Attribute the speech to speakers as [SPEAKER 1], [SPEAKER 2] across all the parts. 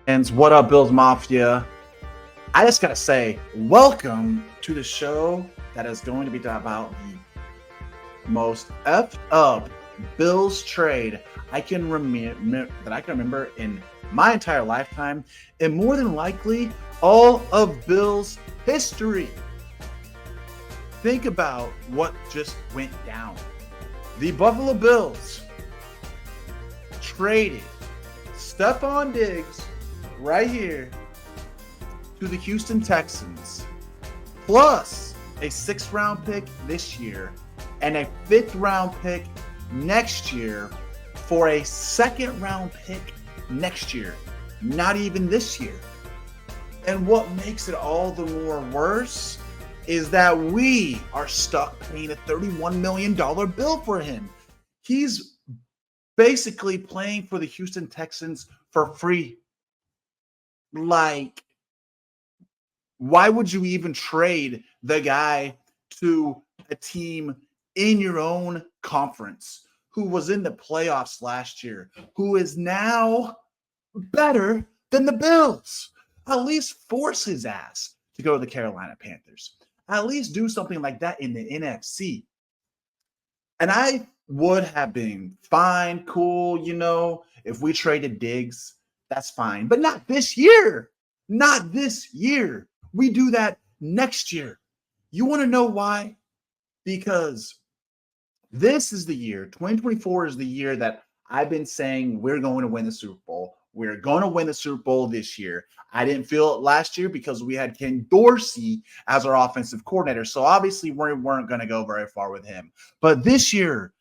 [SPEAKER 1] And what up, Bills Mafia? I just gotta say, welcome to the show that is going to be about the most effed up Bills trade I can remember in my entire lifetime, and more than likely all of Bills history. Think about what just went down. The Buffalo Bills traded Stefon Diggs right here to the Houston Texans, plus a 6th-round pick this year and a 5th-round pick next year for a 2nd-round pick next year, not even this year. And what makes it all the more worse is that we are stuck paying a $31 million bill for him. He's basically playing for the Houston Texans for free. Like, why would you even trade the guy to a team in your own conference who was in the playoffs last year, who is now better than the Bills? At least force his ass to go to the Carolina Panthers. At least do something like that in the NFC. And I would have been fine, cool, if we traded Diggs, that's fine. But not this year. Not this year. We do that next year. You want to know why? Because this is the year, 2024 is the year that I've been saying we're going to win the Super Bowl. We're going to win the Super Bowl this year. I didn't feel it last year because we had Ken Dorsey as our offensive coordinator. So obviously we weren't going to go very far with him. But this year,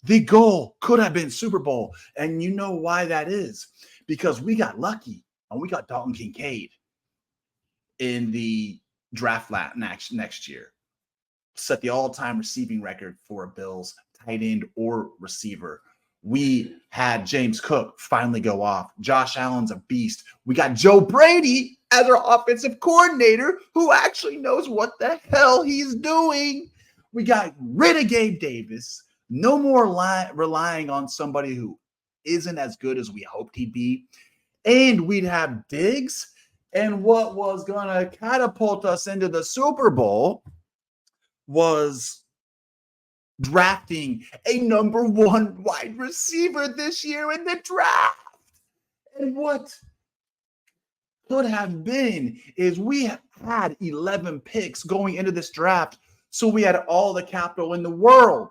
[SPEAKER 1] the goal could have been Super Bowl. And you know why that is? Because we got lucky and we got Dalton Kincaid in the draft next year. Set the all-time receiving record for a Bills tight end or receiver. We had James Cook finally go off. Josh Allen's a beast. We got Joe Brady as our offensive coordinator who actually knows what the hell he's doing. We got rid of Gabe Davis. No more relying on somebody who isn't as good as we hoped he'd be. And we'd have Diggs. And what was going to catapult us into the Super Bowl was drafting a number 1 wide receiver this year in the draft. And what could have been is we had 11 picks going into this draft. So we had all the capital in the world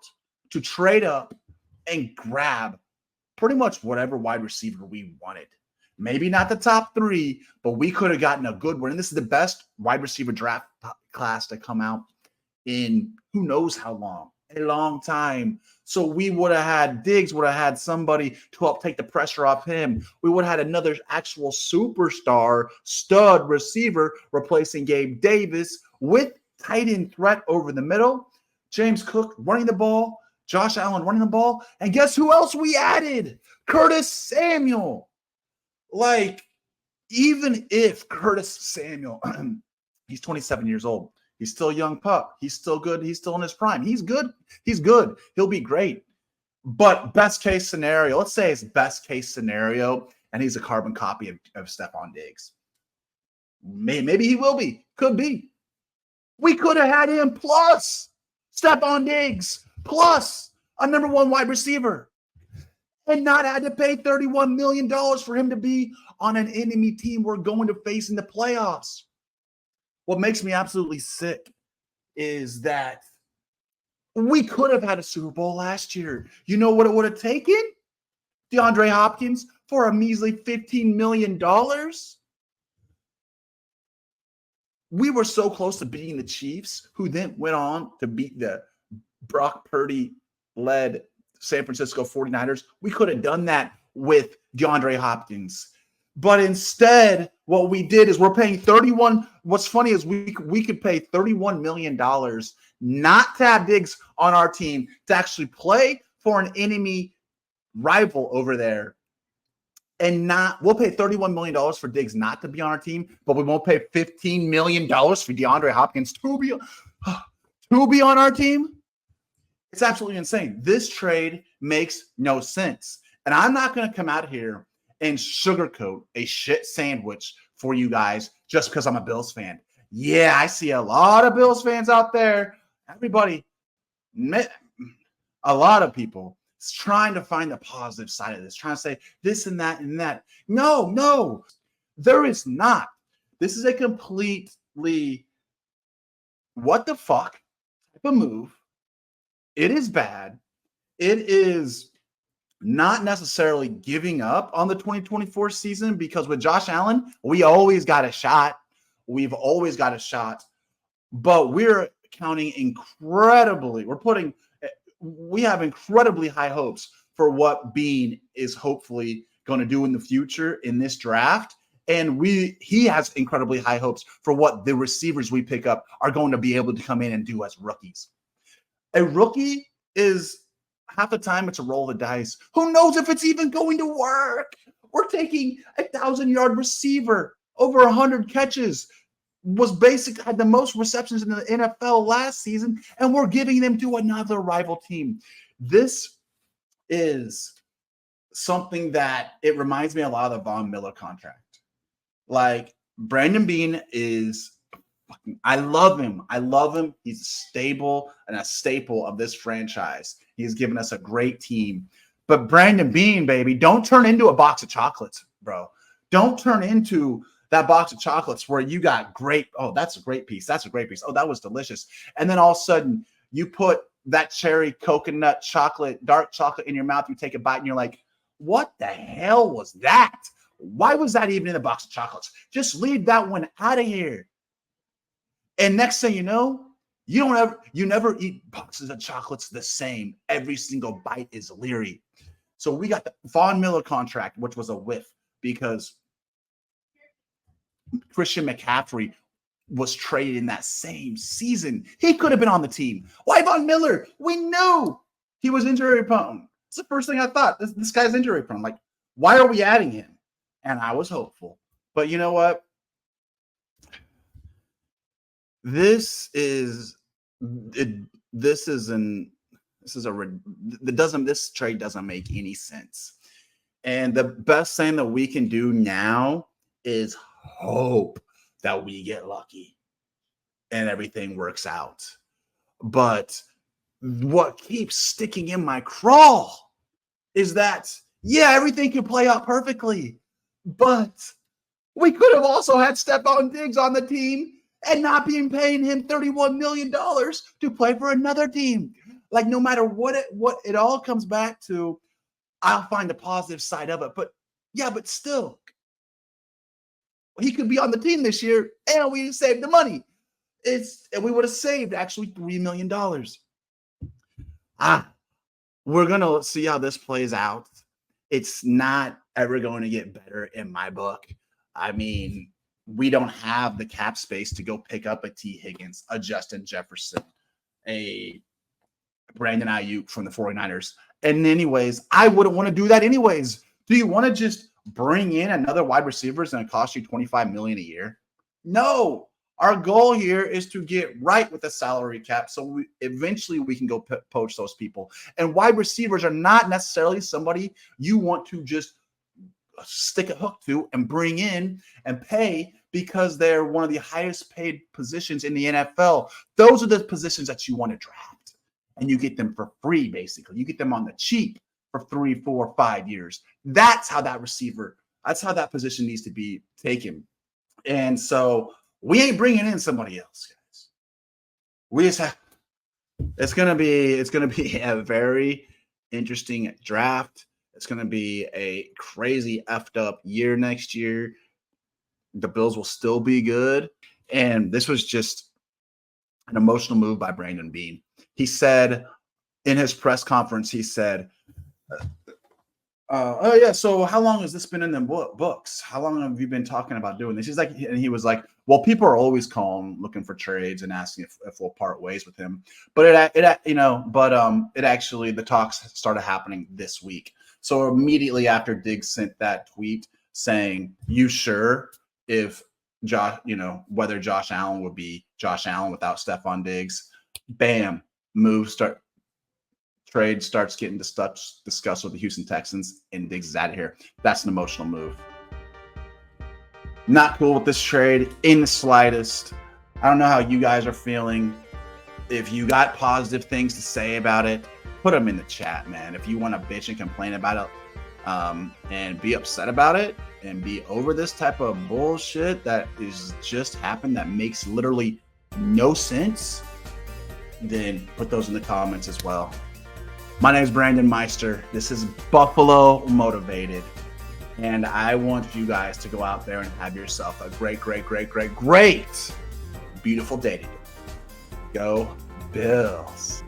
[SPEAKER 1] to trade up and grab pretty much whatever wide receiver we wanted. Maybe not the top 3, but we could have gotten a good one. And this is the best wide receiver draft class to come out in who knows how long, a long time. So we would have had Diggs, would have had somebody to help take the pressure off him. We would have had another actual superstar, stud receiver replacing Gabe Davis with tight end threat over the middle. James Cook running the ball, Josh Allen running the ball. And guess who else we added? Curtis Samuel. Like, even if Curtis Samuel, he's 27 years old. He's still a young pup. He's still good. He's still in his prime. He's good. He's good. He'll be great. But best case scenario, let's say it's best case scenario, and he's a carbon copy of Stefon Diggs. Maybe he will be. Could be. We could have had him plus Stefon Diggs plus a number 1 wide receiver and not had to pay $31 million for him to be on an enemy team we're going to face in the playoffs. What makes me absolutely sick is that we could have had a Super Bowl last year. You know what it would have taken? DeAndre Hopkins for a measly $15 million. We were so close to beating the Chiefs, who then went on to beat the Brock Purdy-led San Francisco 49ers. We could have done that with DeAndre Hopkins. But instead, what we did is we're paying 31. What's funny is we could pay $31 million not to have Diggs on our team to actually play for an enemy rival over there. And we'll pay $31 million for Diggs not to be on our team, but we won't pay $15 million for DeAndre Hopkins to be on our team. It's absolutely insane. This trade makes no sense. And I'm not going to come out here and sugarcoat a shit sandwich for you guys just because I'm a Bills fan. Yeah, I see a lot of Bills fans out there. Everybody, a lot of people trying to find the positive side of this, trying to say this and that and that. No, there is not. This is a completely what the fuck type of move. It is bad. It is not necessarily giving up on the 2024 season because with Josh Allen, we always got a shot. We've always got a shot, but we're counting incredibly. We have incredibly high hopes for what Beane is hopefully going to do in the future in this draft. And he has incredibly high hopes for what the receivers we pick up are going to be able to come in and do as rookies. A rookie is half the time it's a roll of the dice. Who knows if it's even going to work? We're taking a 1,000-yard receiver, over 100 catches, had the most receptions in the NFL last season, and we're giving them to another rival team. This is something that it reminds me a lot of the Von Miller contract. Like, Brandon Beane is I love him. He's stable and a staple of this franchise. He's given us a great team. But Brandon Beane, baby, don't turn into a box of chocolates, bro. Don't turn into that box of chocolates where you got that's a great piece. That's a great piece. Oh, that was delicious. And then all of a sudden you put that cherry coconut chocolate, dark chocolate in your mouth. You take a bite and you're like, what the hell was that? Why was that even in the box of chocolates? Just leave that one out of here. And next thing you know, you never eat boxes of chocolates the same. Every single bite is leery. So we got the Von Miller contract, which was a whiff because Christian McCaffrey was traded in that same season. He could have been on the team. Why Von Miller? We knew he was injury prone. It's the first thing I thought. This guy's injury prone. Like, why are we adding him? And I was hopeful. But you know what? This trade doesn't make any sense. And the best thing that we can do now is hope that we get lucky and everything works out. But what keeps sticking in my craw is that, everything can play out perfectly, but we could have also had Stefon Diggs on the team and not being paying him $31 million to play for another team. Like, no matter what it all comes back to, I'll find the positive side of it. But still, he could be on the team this year and we saved the money. And we would have saved actually $3 million. We're going to see how this plays out. It's not ever going to get better in my book. I mean, we don't have the cap space to go pick up a T. Higgins, a Justin Jefferson, a Brandon Ayuk from the 49ers. And anyways, I wouldn't want to do that anyways. Do you want to just bring in another wide receiver and it cost you $25 million a year? No. Our goal here is to get right with the salary cap so eventually we can go poach those people. And wide receivers are not necessarily somebody you want to just stick a hook to and bring in and pay because they're one of the highest paid positions in the NFL. Those are the positions that you want to draft. And you get them for free, basically. You get them on the cheap for 3, 4, 5 years. That's how that position needs to be taken. And so we ain't bringing in somebody else, guys. We just have, it's going to be a very interesting draft. It's going to be a crazy effed up year next year. The Bills will still be good. And this was just an emotional move by Brandon Beane. He said in his press conference, so how long has this been in the books? How long have you been talking about doing this? He was like, well, people are always calling, looking for trades and asking if we'll part ways with him. But the talks started happening this week. So immediately after Diggs sent that tweet saying, you sure if whether Josh Allen would be Josh Allen without Stefon Diggs, bam, trade starts getting discussed with the Houston Texans and Diggs is out of here. That's an emotional move. Not cool with this trade in the slightest. I don't know how you guys are feeling. If you got positive things to say about it, put them in the chat, man. If you want to bitch and complain about it and be upset about it and be over this type of bullshit that is just happened that makes literally no sense, then put those in the comments as well. My name is Brandon Meister. This is Buffalo Motivated. And I want you guys to go out there and have yourself a great, beautiful day today. Go Bills.